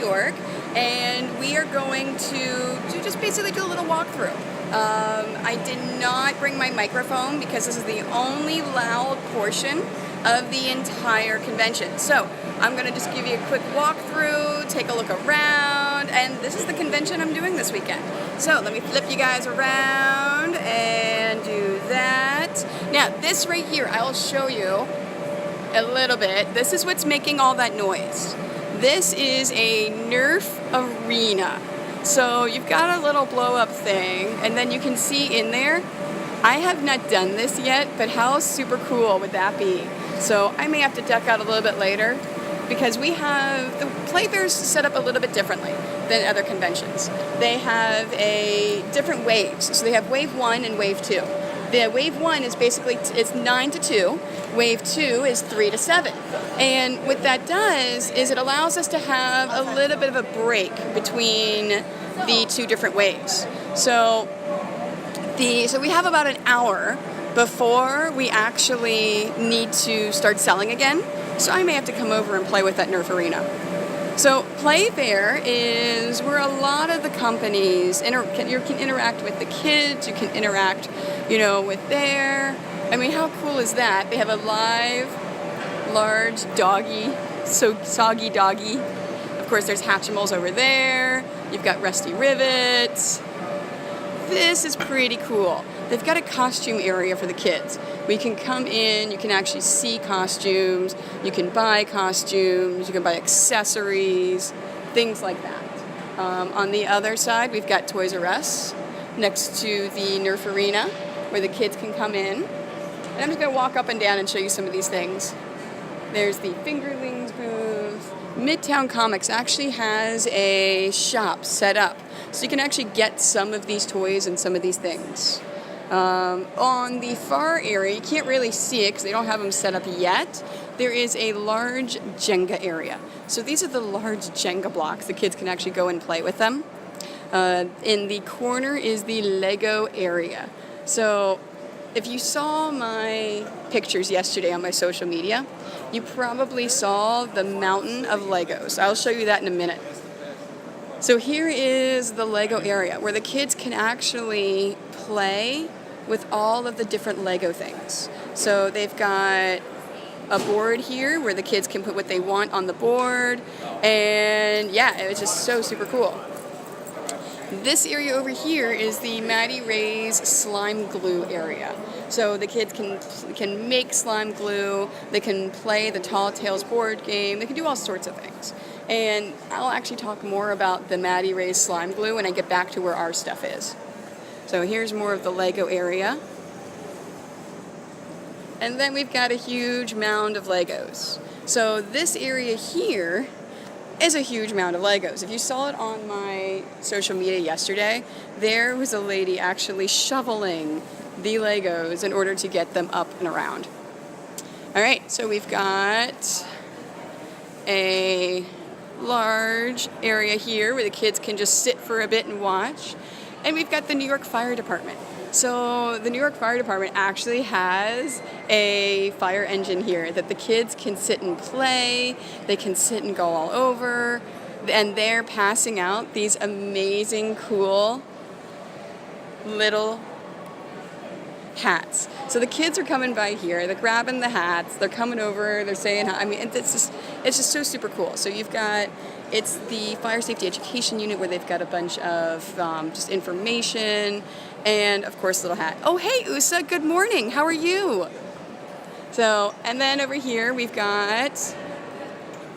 York, and we are going to just basically do a little walkthrough. I did not bring my microphone because this is the only loud portion of the entire convention. So I'm going to just give you a quick walkthrough, take a look around, and this is the convention I'm doing this weekend. So let me flip you guys around and do that. Now this right here, I'll show you a little bit. This is what's making all that noise. This is a Nerf arena. So you've got a little blow up thing, and then you can see in there, I have not done this yet, but how super cool would that be? So I may have to duck out a little bit later because we have the Playfair's set up a little bit differently than other conventions. They have different waves. So they have wave 1 and wave 2. The wave 1 is basically, it's 9 to 2. Wave 2 is 3 to 7. And what that does is it allows us to have a little bit of a break between the two different waves. So we have about an hour before we actually need to start selling again. So I may have to come over and play with that Nerf arena. So Playfair is where a lot of the companies you can interact with the kids, you can interact, with their. I mean, how cool is that? They have a live, large doggy, so soggy doggy. Of course, there's Hatchimals over there. You've got Rusty Rivets. This is pretty cool. They've got a costume area for the kids. We can come in, you can actually see costumes, you can buy costumes, you can buy accessories, things like that. On the other side, we've got Toys R Us next to the Nerf arena where the kids can come in. And I'm just going to walk up and down and show you some of these things. There's the Fingerlings booth. Midtown Comics actually has a shop set up so you can actually get some of these toys and some of these things. On the far area, you can't really see it because they don't have them set up yet. There is a large Jenga area. So these are the large Jenga blocks. The kids can actually go and play with them. In the corner is the Lego area. So if you saw my pictures yesterday on my social media, you probably saw the mountain of Legos. I'll show you that in a minute. So here is the Lego area where the kids can actually play with all of the different Lego things. So they've got a board here where the kids can put what they want on the board. And yeah, it was just so super cool. This area over here is the Maddie Ray's slime glue area. So the kids can make slime glue, they can play the Tall Tales board game, they can do all sorts of things. And I'll actually talk more about the Maddie Ray's slime glue when I get back to where our stuff is. So here's more of the Lego area. And then we've got a huge mound of Legos. So this area here is a huge mound of Legos. If you saw it on my social media yesterday, there was a lady actually shoveling the Legos in order to get them up and around. All right, so we've got a large area here where the kids can just sit for a bit and watch. And we've got the New York Fire Department. So the New York Fire Department actually has a fire engine here that the kids can sit and play, they can sit and go all over, and they're passing out these amazing, cool little hats. So the kids are coming by here, they're grabbing the hats, they're coming over, they're saying hi. I mean, it's just so super cool. So you've got, it's the Fire Safety Education Unit where they've got a bunch of just information and, of course, little hat. Oh, hey, Usa, good morning. How are you? So, and then over here we've got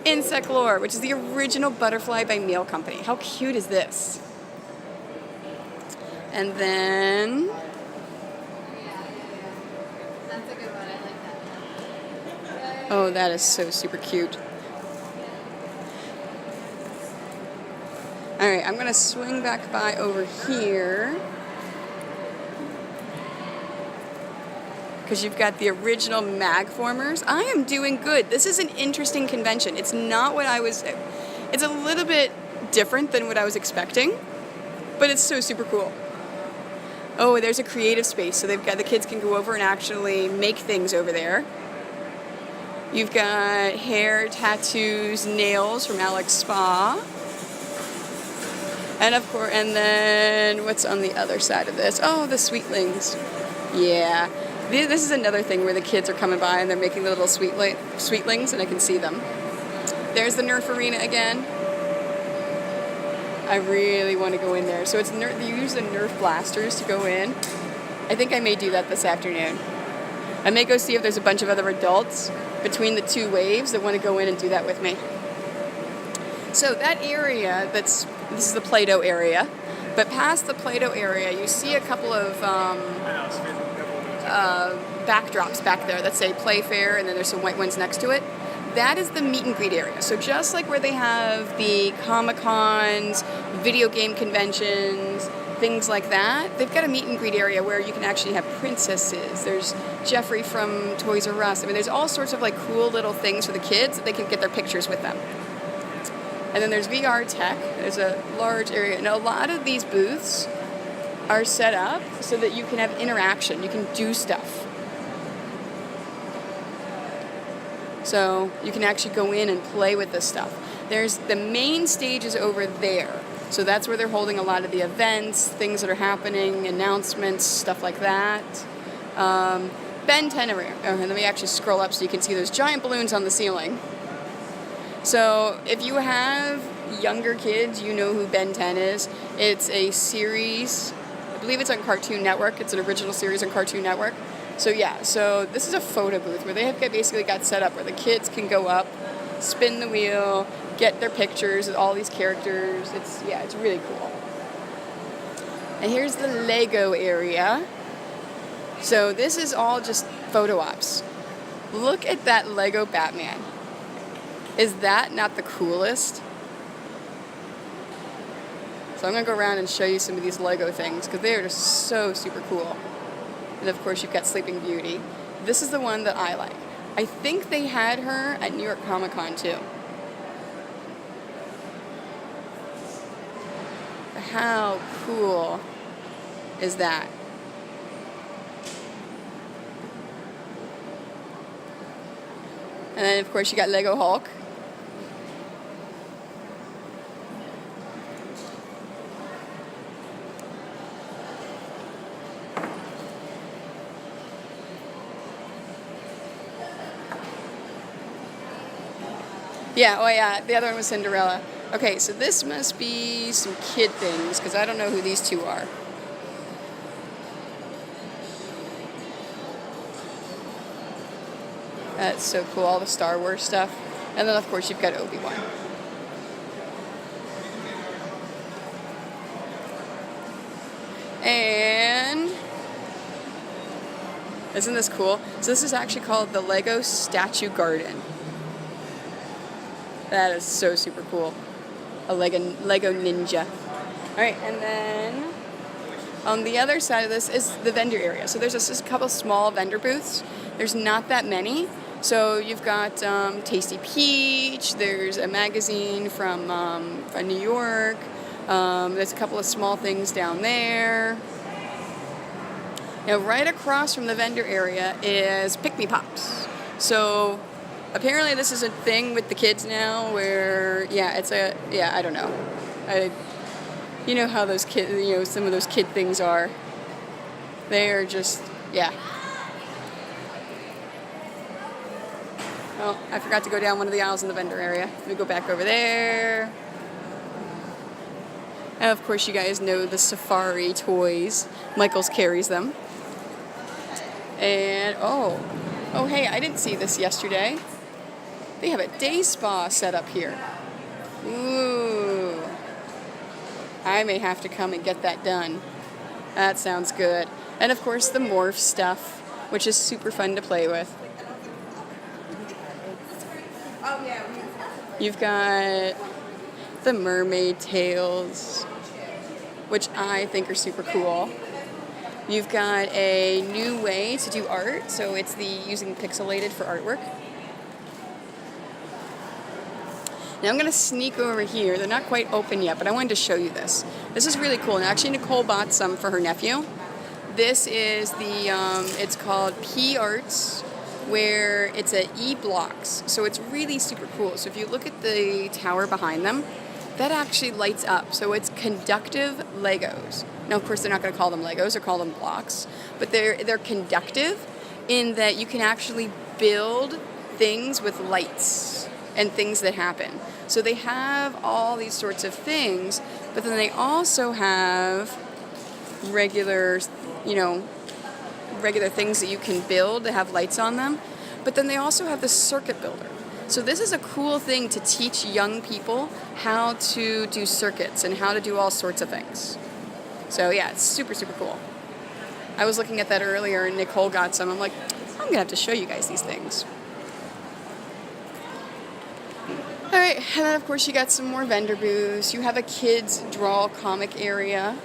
Insect Lore, which is the original Butterfly by Mail Company. How cute is this? And then That's a good one. I like that. oh, that is so super cute. All right, I'm going to swing back by over here because you've got the original Magformers. I am doing good. This is an interesting convention. It's not what it's a little bit different than what I was expecting, but it's so super cool. Oh, there's a creative space, so the kids can go over and actually make things over there. You've got hair, tattoos, nails from Alex Spa. And of course, and then what's on the other side of this? Oh, the sweetlings. Yeah. This is another thing where the kids are coming by and they're making the little sweetlings, and I can see them. There's the Nerf arena again. I really want to go in there. So it's you use the Nerf blasters to go in. I think I may do that this afternoon. I may go see if there's a bunch of other adults between the two waves that want to go in and do that with me. So that area, this is the Play-Doh area, but past the Play-Doh area, you see a couple of backdrops back there that say Playfair, and then there's some white ones next to it. That is the meet and greet area. So just like where they have the Comic-Cons, video game conventions, things like that, they've got a meet and greet area where you can actually have princesses. There's Jeffrey from Toys R Us. I mean, there's all sorts of like cool little things for the kids that they can get their pictures with them. And then there's VR Tech. There's a large area. And a lot of these booths are set up so that you can have interaction. You can do stuff. So you can actually go in and play with this stuff. There's the main stage is over there. So that's where they're holding a lot of the events, things that are happening, announcements, stuff like that. Ben 10 area. Oh, and let me actually scroll up so you can see those giant balloons on the ceiling. So if you have younger kids, you know who Ben 10 is. It's a series, I believe it's on Cartoon Network. It's an original series on Cartoon Network. So yeah, so this is a photo booth where they have basically got set up where the kids can go up, spin the wheel, get their pictures with all these characters. It's really cool. And here's the Lego area. So this is all just photo ops. Look at that Lego Batman. Is that not the coolest? So I'm going to go around and show you some of these Lego things because they are just so super cool. And of course you've got Sleeping Beauty. This is the one that I like. I think they had her at New York Comic Con too. How cool is that? And then of course you got Lego Hulk. Yeah, oh yeah, the other one was Cinderella. Okay, so this must be some kid things, because I don't know who these two are. That's so cool, all the Star Wars stuff. And then, of course, you've got Obi-Wan. And isn't this cool? So this is actually called the Lego Statue Garden. That is so super cool. A Lego Ninja. All right, and then on the other side of this is the vendor area. So there's just a couple small vendor booths. There's not that many. So you've got Tasty Peach. There's a magazine from New York. There's a couple of small things down there. Now, right across from the vendor area is Pick Me Pops. So apparently this is a thing with the kids now where, I don't know. You know how those kids, some of those kid things are. They are just, yeah. Oh, I forgot to go down one of the aisles in the vendor area. Let me go back over there. And of course you guys know the Safari toys. Michaels carries them. And, oh hey, I didn't see this yesterday. They have a day spa set up here. Ooh. I may have to come and get that done. That sounds good. And of course the morph stuff, which is super fun to play with. You've got the mermaid tails, which I think are super cool. You've got a new way to do art, so it's using pixelated for artwork. Now I'm going to sneak over here. They're not quite open yet, but I wanted to show you this. This is really cool, and actually Nicole bought some for her nephew. This is it's called P Arts where it's a E-blocks. So it's really super cool. So if you look at the tower behind them, that actually lights up. So it's conductive Legos. Now, of course, they're not going to call them Legos or call them blocks, but they're conductive in that you can actually build things with lights and things that happen. So they have all these sorts of things, but then they also have regular, regular things that you can build that have lights on them. But then they also have the circuit builder. So this is a cool thing to teach young people how to do circuits and how to do all sorts of things. So yeah, it's super, super cool. I was looking at that earlier and Nicole got some. I'm like, I'm going to have to show you guys these things. All right, and then of course you got some more vendor booths. You have a kids draw comic area.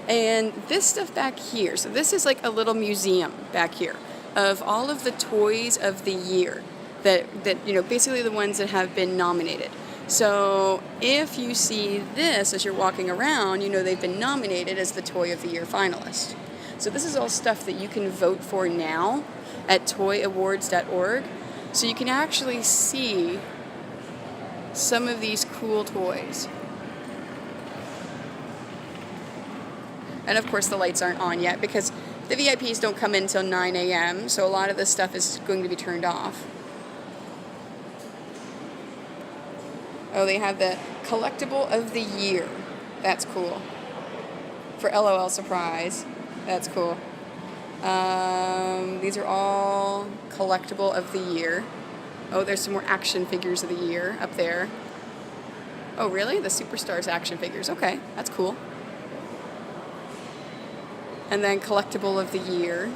And this stuff back here, so this is like a little museum back here of all of the toys of the year that basically the ones that have been nominated. So if you see this as you're walking around, they've been nominated as the Toy of the Year finalist. So this is all stuff that you can vote for now at toyawards.org. So you can actually see some of these cool toys. And of course the lights aren't on yet because the VIPs don't come in until 9 a.m. So a lot of this stuff is going to be turned off. Oh, they have the collectible of the year. That's cool. For LOL Surprise. That's cool. These are all collectible of the year. Oh, there's some more action figures of the year up there. Oh, really? The Superstars action figures. Okay, that's cool. And then collectible of the year.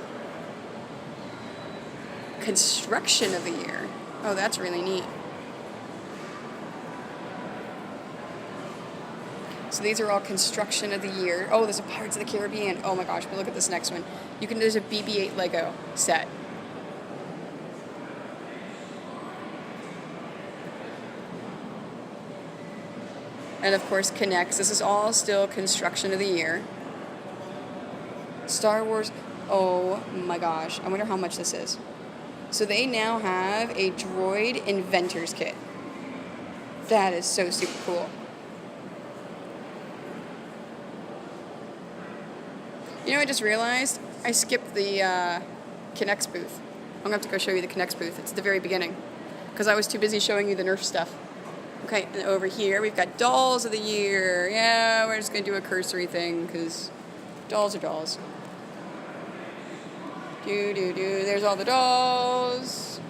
Construction of the year. Oh, that's really neat. So these are all construction of the year. Oh, there's a Pirates of the Caribbean. Oh my gosh, but look at this next one. There's a BB-8 Lego set. And of course, K'NEX. This is all still construction of the year. Star Wars. Oh my gosh. I wonder how much this is. So they now have a droid inventor's kit. That is so super cool. I just realized I skipped the K'NEX booth. I'm going to have to go show you the K'NEX booth. It's at the very beginning because I was too busy showing you the Nerf stuff. Okay, and over here we've got dolls of the year. Yeah, we're just going to do a cursory thing because dolls are dolls. There's all the dolls.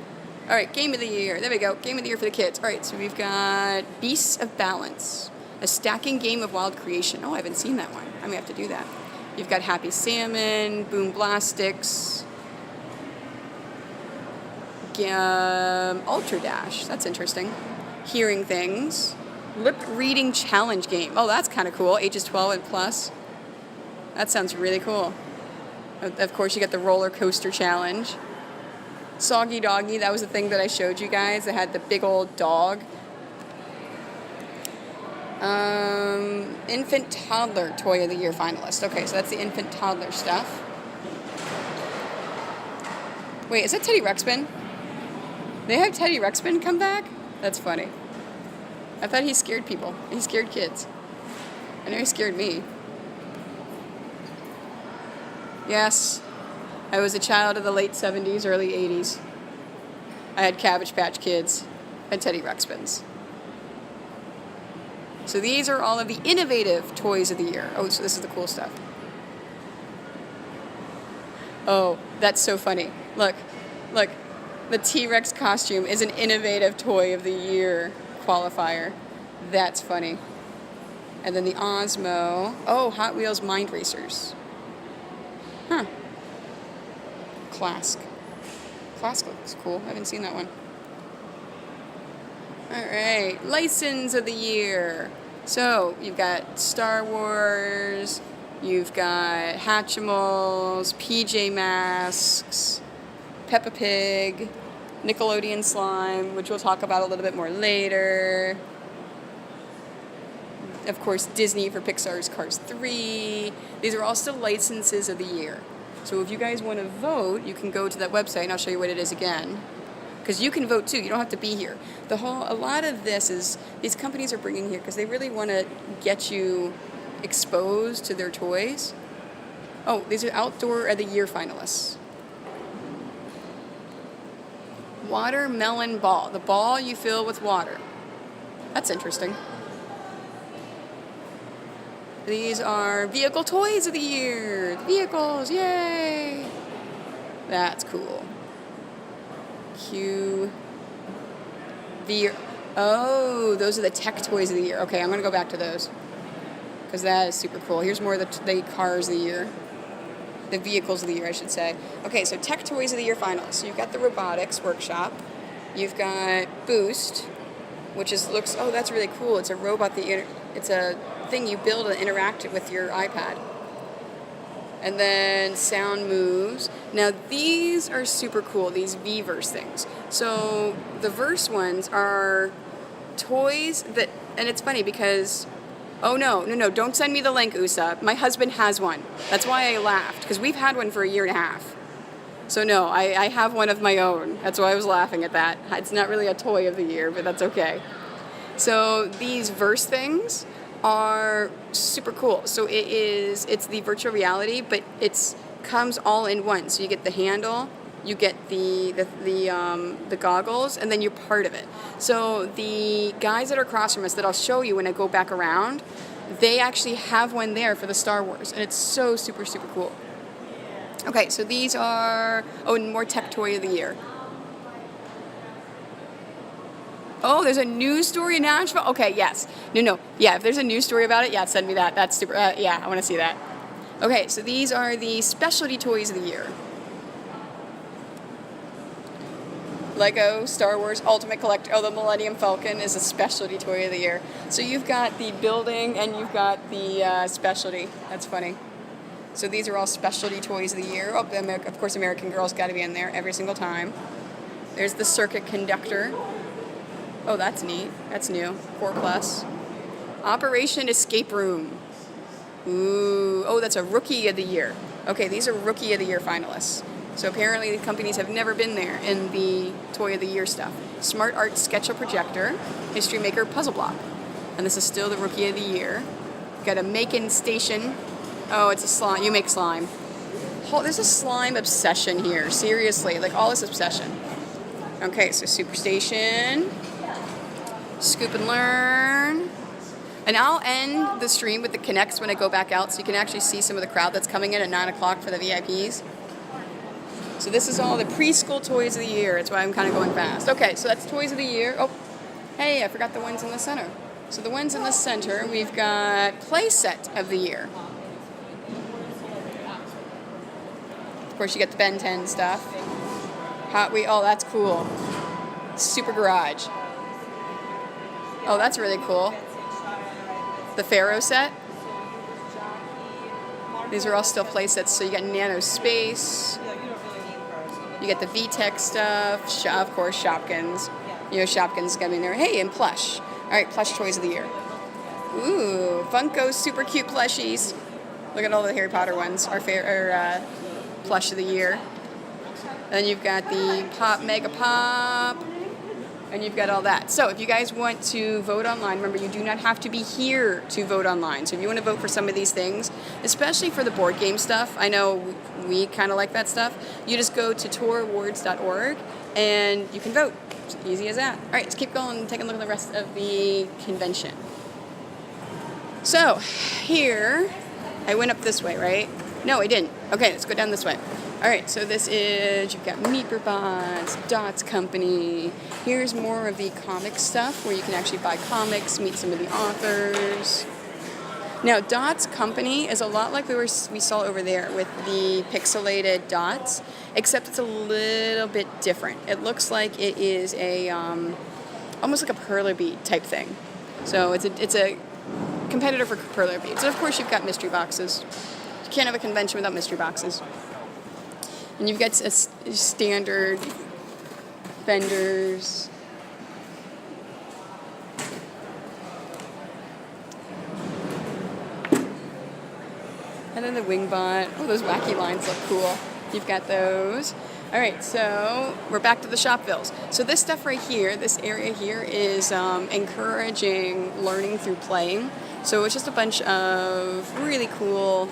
All right, game of the year. There we go. Game of the year for the kids. All right, so we've got Beasts of Balance, a stacking game of wild creation. Oh, I haven't seen that one. I may have to do that. You've got Happy Salmon, Boom Blastics, Ultra Dash. That's interesting. Hearing Things. Lip Reading Challenge Game. Oh, that's kind of cool. Ages 12 and plus. That sounds really cool. Of course, you got the Roller Coaster Challenge. Soggy Doggy. That was the thing that I showed you guys. It had the big old dog. Infant Toddler Toy of the Year finalist. Okay, so that's the infant toddler stuff. Wait, is that Teddy Ruxpin? They have Teddy Ruxpin come back? That's funny. I thought he scared people. He scared kids. I know he scared me. Yes, I was a child of the late 70s, early 80s. I had Cabbage Patch Kids and Teddy Ruxpins. So these are all of the innovative toys of the year. Oh, so this is the cool stuff. Oh, that's so funny. Look. The T-Rex costume is an innovative toy of the year qualifier. That's funny. And then the Osmo. Oh, Hot Wheels Mind Racers. Huh. Clask. Clask looks cool. I haven't seen that one. All right, license of the year. So you've got Star Wars, you've got Hatchimals, PJ Masks, Peppa Pig, Nickelodeon Slime, which we'll talk about a little bit more later. Of course, Disney for Pixar's Cars 3. These are all still licenses of the year. So if you guys want to vote, you can go to that website, and I'll show you what it is again. Because you can vote too. You don't have to be here. A lot of this is these companies are bringing here because they really want to get you exposed to their toys. Oh, these are Outdoor of the Year finalists. Watermelon ball. The ball you fill with water. That's interesting. These are Vehicle Toys of the Year. Vehicles, yay! That's cool. Oh, those are the Tech Toys of the Year. Okay, I'm going to go back to those. Because that is super cool. Here's more of the cars of the year. The vehicles of the year, I should say. Okay, so Tech Toys of the Year finalists. So you've got the Robotics Workshop. You've got Boost, which looks, oh, that's really cool. It's a robot it's a thing you build and interact with your iPad. And then Sound Moves. Now these are super cool, these V-Verse things. So the Verse ones are toys that, and it's funny because, oh no, don't send me the link, USA. My husband has one. That's why I laughed, because we've had one for 1.5 years. So no, I have one of my own. That's why I was laughing at that. It's not really a toy of the year, but that's okay. So these Verse things are super cool. So it's the virtual reality, but it's comes all in one. So you get the handle, you get the goggles, and then you're part of it. So the guys that are across from us that I'll show you when I go back around, they actually have one there for the Star Wars, and it's so super, super cool. Okay, so these are, and more Tech Toy of the Year. Oh, there's a news story in Nashville? Okay, yes. No. Yeah, if there's a news story about it, yeah, send me that. That's super, yeah, I want to see that. Okay, so these are the Specialty Toys of the Year. Lego Star Wars Ultimate Collector. Oh, the Millennium Falcon is a Specialty Toy of the Year. So you've got the building and you've got the specialty. That's funny. So these are all Specialty Toys of the Year. Oh, of course, American Girl's got to be in there every single time. There's the Circuit Conductor. Oh, that's neat. That's new. 4+. Operation Escape Room. Ooh. Oh, that's a Rookie of the Year. Okay, these are Rookie of the Year finalists. So apparently the companies have never been there in the Toy of the Year stuff. Smart Art Sketchup Projector. History Maker Puzzle Block. And this is still the Rookie of the Year. Got a Makin' Station. Oh, it's a slime. You make slime. Oh, there's a slime obsession here. Seriously. Like all this obsession. Okay, so Superstation. Scoop and Learn. And I'll end the stream with the Connects when I go back out so you can actually see some of the crowd that's coming in at 9 o'clock for the VIPs. So this is all the preschool Toys of the Year. That's why I'm kind of going fast. Okay, so that's Toys of the Year. Oh, hey, I forgot the ones in the center. So the ones in the center, we've got Playset of the Year. Of course, you get the Ben 10 stuff. Hot Wheels. Oh, that's cool. Super Garage. Oh, that's really cool. The Pharaoh set. These are all still play sets. So you got Nano Space. You get the VTech stuff. Of course, Shopkins. You know, Shopkins got in there. Hey, and plush. All right, plush Toys of the Year. Ooh, Funko super cute plushies. Look at all the Harry Potter ones. Our plush of the year. Then you've got the Pop Mega Pop. And you've got all that. So if you guys want to vote online, remember you do not have to be here to vote online. So if you want to vote for some of these things, especially for the board game stuff, I know we kind of like that stuff, you just go to tourawards.org and you can vote. It's easy as that. All right, let's keep going and take a look at the rest of the convention. So here, I went up this way, right? No, I didn't. Okay, let's go down this way. All right, so this is, you've got MeeperBots, Dots Company. Here's more of the comic stuff where you can actually buy comics, meet some of the authors. Now, Dots Company is a lot like we saw over there with the pixelated dots, except it's a little bit different. It looks like it is a, almost like a perler bead type thing. So it's a competitor for perler beads. And of course, you've got mystery boxes. You can't have a convention without mystery boxes. And you've got standard vendors. And then the Wingbot. Oh, those wacky lines look cool. You've got those. All right, so we're back to the Shopvilles. So this stuff right here, this area here is encouraging learning through playing. So it's just a bunch of really cool,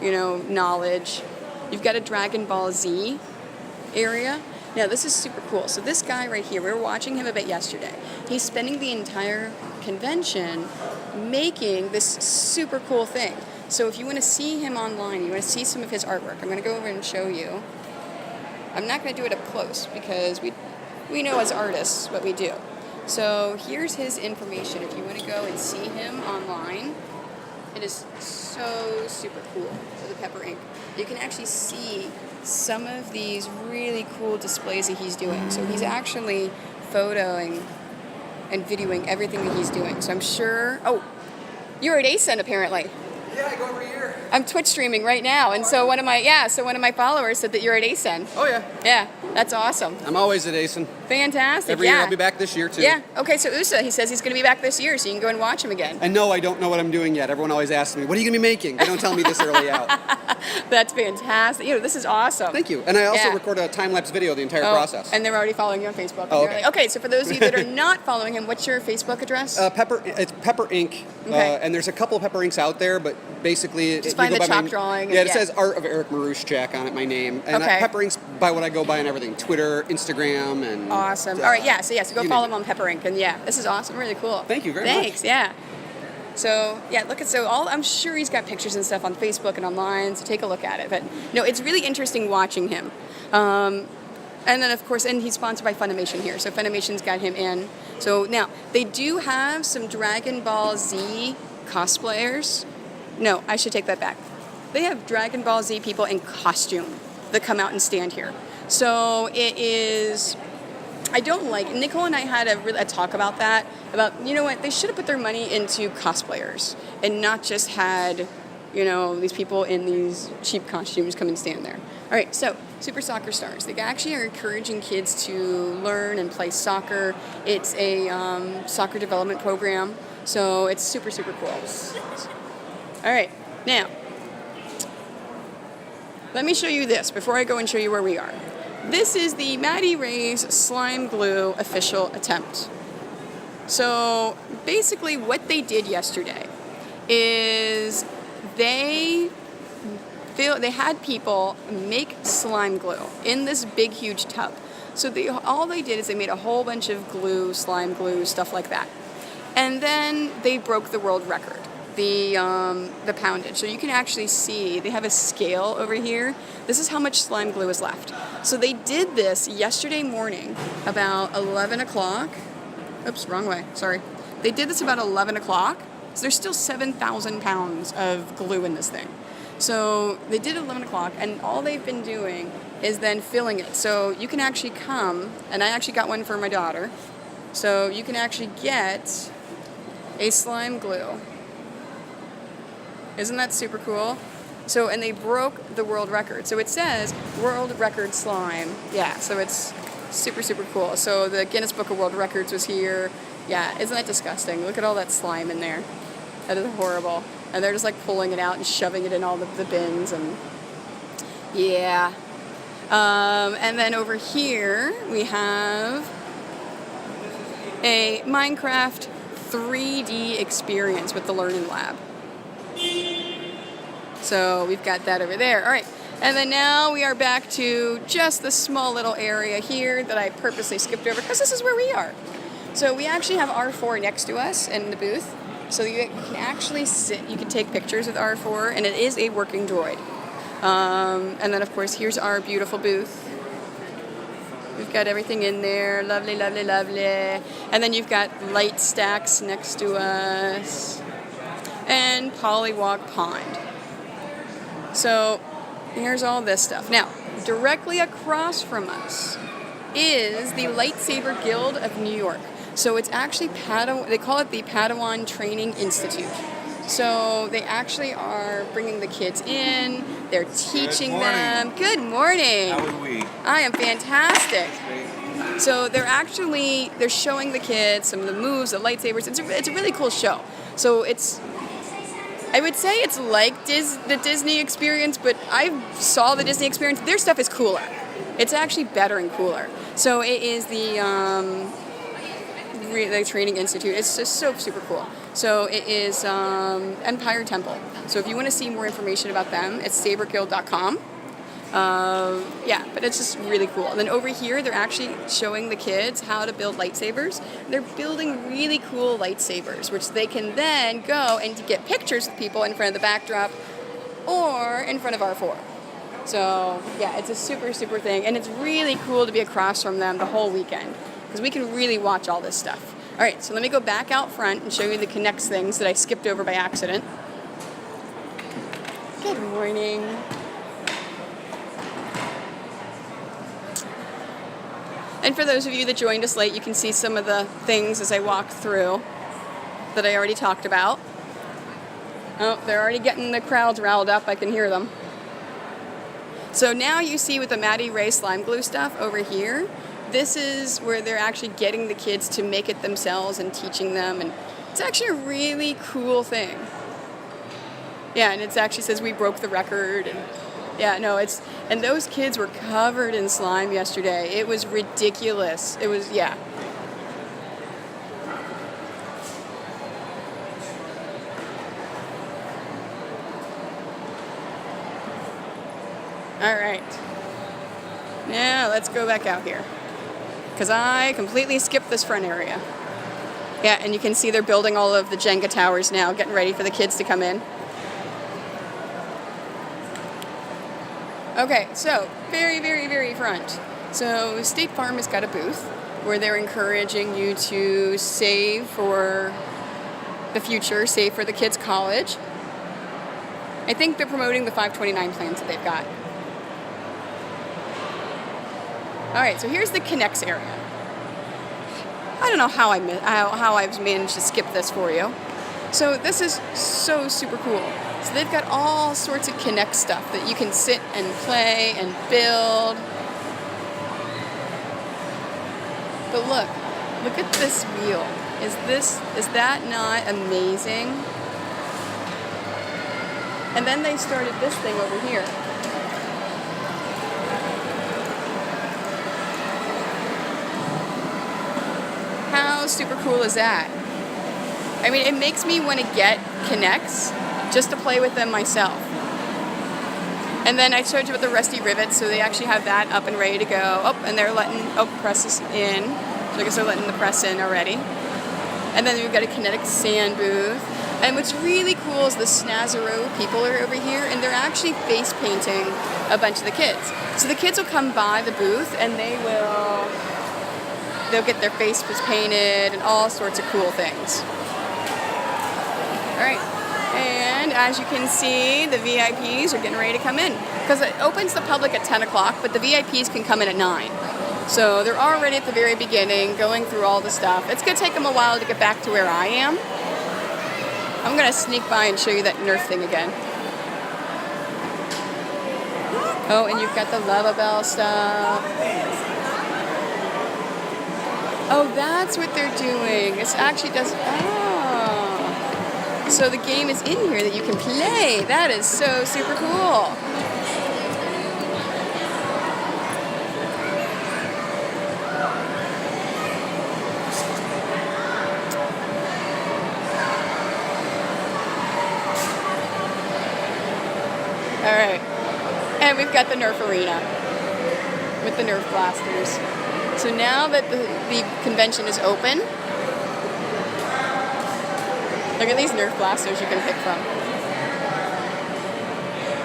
knowledge. You've got a Dragon Ball Z area. Now this is super cool. So this guy right here, we were watching him a bit yesterday. He's spending the entire convention making this super cool thing. So if you want to see him online, you want to see some of his artwork, I'm going to go over and show you. I'm not going to do it up close because we know as artists what we do. So here's his information. If you want to go and see him online, it is so super cool for the Pepper Ink. You can actually see some of these really cool displays that he's doing. So he's actually photoing and videoing everything that he's doing. So I'm sure, you're at ASEN apparently. Yeah, I go every year. I'm Twitch streaming right now, and so one of my followers said that you're at ASEN. Oh yeah. Yeah, that's awesome. I'm always at ASEN. Fantastic. Every year. I'll be back this year too. Yeah. Okay. So USA, he says he's going to be back this year, so you can go and watch him again. And no, I don't know what I'm doing yet. Everyone always asks me, "What are you going to be making?" They don't tell me this early out. That's fantastic. This is awesome. Thank you. And I also record a time-lapse video of the entire process. And they're already following you on Facebook. Oh, okay. Okay. So for those of you that are not following him, what's your Facebook address? It's Pepper Ink. Okay. And there's a couple of Pepper Inks out there, but basically just find the chalk drawing. Yeah, it says Art of Eric Marushchak on it, my name. And Okay. Pepper Ink's by what I go by and everything. Twitter, Instagram, and Awesome. All right. Yeah. So go follow him on Pepper Ink, and this is awesome. Really cool. Thank you very much. Thanks. Yeah. So I'm sure he's got pictures and stuff on Facebook and online, so take a look at it. But no, it's really interesting watching him. And then of course, and he's sponsored by Funimation here, so Funimation's got him in. So now they do have some Dragon Ball Z cosplayers. No, I should take that back. They have Dragon Ball Z people in costume that come out and stand here. So it is. I don't like. Nicole and I had a talk about that. About they should have put their money into cosplayers and not just had these people in these cheap costumes come and stand there. All right, so Super Soccer Stars. They actually are encouraging kids to learn and play soccer. It's a soccer development program, so it's super super cool. All right, now let me show you this before I go and show you where we are. This is the Maddie Ray's Slime Glue official attempt. So basically what they did yesterday is they had people make slime glue in this big huge tub. So all they did is they made a whole bunch of glue, slime glue, stuff like that. And then they broke the world record. The poundage. So you can actually see they have a scale over here. This is how much slime glue is left. So they did this yesterday morning about 11 o'clock. Oops, wrong way. Sorry. They did this about 11 o'clock. So there's still 7,000 pounds of glue in this thing. So they did it 11 o'clock, and all they've been doing is then filling it. So you can actually come, and I actually got one for my daughter. So you can actually get a slime glue. Isn't that super cool? So, and they broke the world record. So it says world record slime. Yeah, so it's super, super cool. So the Guinness Book of World Records was here. Yeah, isn't that disgusting? Look at all that slime in there. That is horrible. And they're just like pulling it out and shoving it in all the bins and yeah. And then over here we have a Minecraft 3D experience with the Learning Lab. So we've got that over there. All right. And then now we are back to just the small little area here that I purposely skipped over because this is where we are. So we actually have R4 next to us in the booth. So you can actually sit, you can take pictures with R4, and it is a working droid. And then, of course, here's our beautiful booth. We've got everything in there. Lovely, lovely, lovely. And then you've got light stacks next to us. And Polywog Pond. So here's all this stuff. Now, directly across from us is the Lightsaber Guild of New York. So it's actually they call it the Padawan Training Institute. So they actually are bringing the kids in. They're teaching them. Good morning. How are we? I am fantastic. So they're showing the kids some of the moves, the lightsabers. It's a really cool show. So it's I would say it's like the Disney experience, but I saw the Disney experience. Their stuff is cooler. It's actually better and cooler. So it is the Training Institute. It's just so super cool. So it is Empire Temple. So if you want to see more information about them, it's saberguild.com. Yeah, but it's just really cool. And then over here, they're actually showing the kids how to build lightsabers. They're building really cool lightsabers, which they can then go and get pictures with people in front of the backdrop or in front of R4. So yeah, it's a super, super thing. And it's really cool to be across from them the whole weekend because we can really watch all this stuff. All right, so let me go back out front and show you the Connects things that I skipped over by accident. Good morning. And for those of you that joined us late, you can see some of the things as I walk through that I already talked about. Oh, they're already getting the crowds riled up. I can hear them. So now you see with the Maddie Ray slime glue stuff over here, this is where they're actually getting the kids to make it themselves and teaching them. And it's actually a really cool thing. Yeah, and it actually says we broke the record. And yeah, no, and those kids were covered in slime yesterday. It was ridiculous. It was, yeah. All right. Now let's go back out here because I completely skipped this front area. Yeah, and you can see they're building all of the Jenga towers now, getting ready for the kids to come in. Okay, so very, very, very front. So State Farm has got a booth where they're encouraging you to save for the future, save for the kids' college. I think they're promoting the 529 plans that they've got. All right, so here's the Connects area. I don't know how I've managed to skip this for you. So this is so super cool. So they've got all sorts of Connect stuff that you can sit and play and build. But look at this wheel. Is that not amazing? And then they started this thing over here. How super cool is that? I mean, it makes me want to get Connects just to play with them myself. And then I showed you about the rusty rivets, so they actually have that up and ready to go. Oh, and they're letting, press this in. So I guess they're letting the press in already. And then we've got a Kinetic sand booth. And what's really cool is the Snazaro people are over here, and they're actually face painting a bunch of the kids. So the kids will come by the booth, and they'll get their faces painted and all sorts of cool things. All right. And as you can see, the VIPs are getting ready to come in because it opens the public at 10 o'clock, but the VIPs can come in at 9. So they're already at the very beginning going through all the stuff. It's going to take them a while to get back to where I am. I'm going to sneak by and show you that Nerf thing again. Oh, and you've got the Lava-Bell stuff. Oh, that's what they're doing. It actually does... So the game is in here that you can play. That is so super cool. All right. And we've got the Nerf arena with the Nerf blasters. So now that the convention is open, look at these Nerf blasters you can pick from.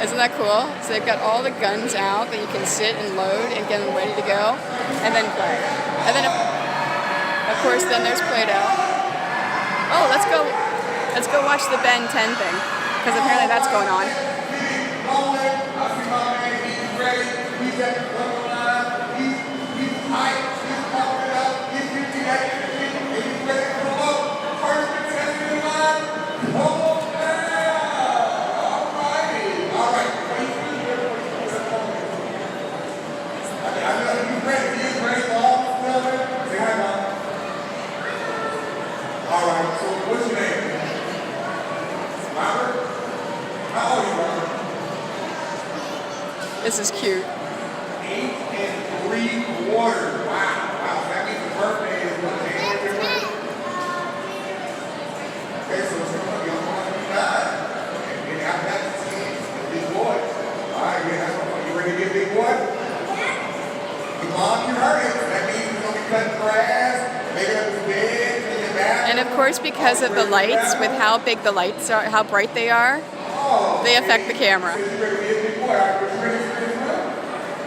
Isn't that cool? So they've got all the guns out that you can sit and load and get them ready to go, and then play. And then, of course, then there's Play-Doh. Oh, let's go watch the Ben 10 thing, because apparently that's going on. All right, so what's your name? Robert? This is cute. 8 3/4. Wow, wow. That means the birthday is what day? Okay, so it's going to be on 109. And then after that, it's the big boy. All right, yeah, that's what you ready to get big boy? Mom, you heard it. That means we're going to be cutting grass, making up his bed, cleaning the bathroom. And of course, because of the lights, with how big the lights are, how bright they are, they affect the camera. You ready to get big boy? All right, you ready for this room?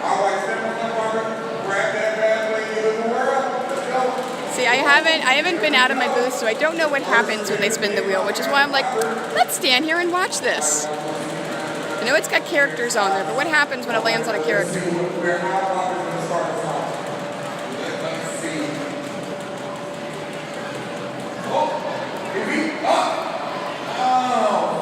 All right, step on that marker, grab that bad boy in the world. Let's go. See, I haven't been out of my booth, so I don't know what happens when they spin the wheel, which is why I'm like, let's stand here and watch this. I know it's got characters on there, but what happens when it lands on a character? We're now going to start the song. Let's see. Oh, here we go. Oh.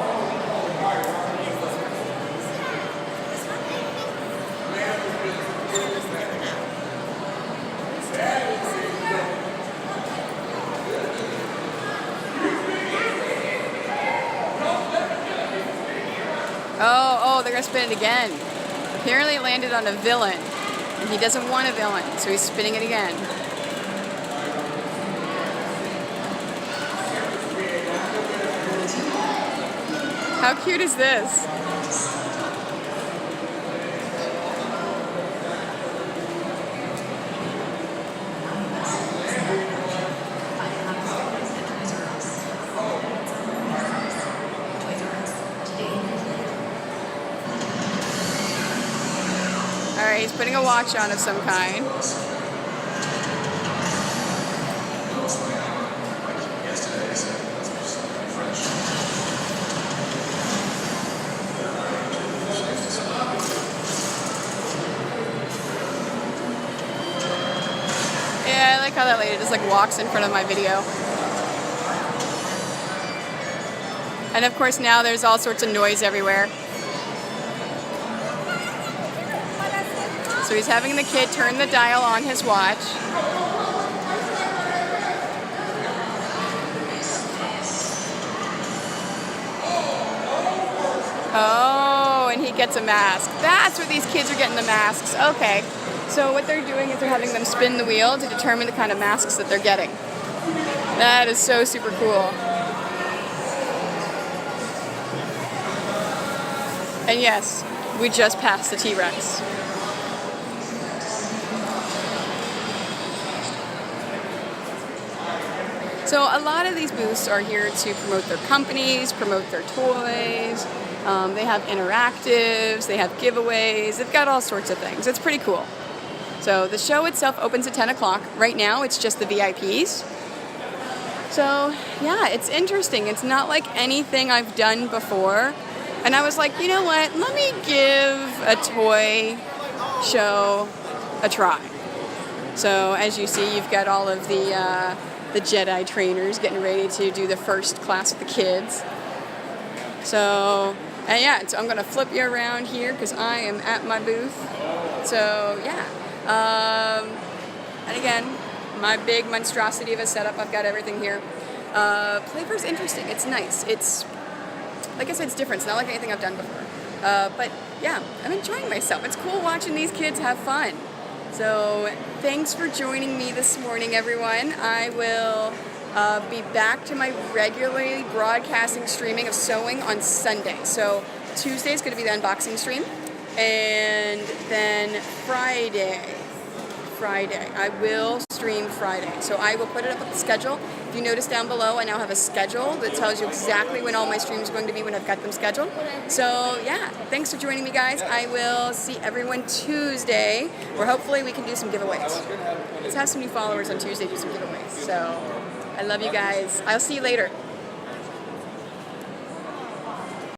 Oh, they're gonna spin it again. Apparently it landed on a villain, and he doesn't want a villain, so he's spinning it again. How cute is this? Alright, he's putting a watch on of some kind. Yeah, I like how that lady just like walks in front of my video. And of course now there's all sorts of noise everywhere. So he's having the kid turn the dial on his watch. Oh, and he gets a mask. That's where these kids are getting the masks. Okay. So what they're doing is they're having them spin the wheel to determine the kind of masks that they're getting. That is so super cool. And yes, we just passed the T-Rex. So a lot of these booths are here to promote their companies, promote their toys. They have interactives, they have giveaways, they've got all sorts of things. It's pretty cool. So the show itself opens at 10 o'clock. Right now it's just the VIPs. So yeah, it's interesting. It's not like anything I've done before. And I was like, you know what, let me give a toy show a try. So as you see, you've got all of the Jedi trainers getting ready to do the first class with the kids. So, and yeah, so I'm going to flip you around here because I am at my booth. So, yeah. And again, my big monstrosity of a setup, I've got everything here. Flavor's interesting. It's nice. It's, like I said, it's different. It's not like anything I've done before. But yeah, I'm enjoying myself. It's cool watching these kids have fun. So thanks for joining me this morning, everyone. I will be back to my regularly broadcasting streaming of sewing on Sunday. So Tuesday is going to be the unboxing stream. And then Friday, I will stream Friday. So I will put it up with the schedule. If you notice down below, I now have a schedule that tells you exactly when all my streams are going to be when I've got them scheduled. So yeah, thanks for joining me, guys. I will see everyone Tuesday, where hopefully we can do some giveaways. Let's have some new followers on Tuesday, do some giveaways. So I love you guys. I'll see you later.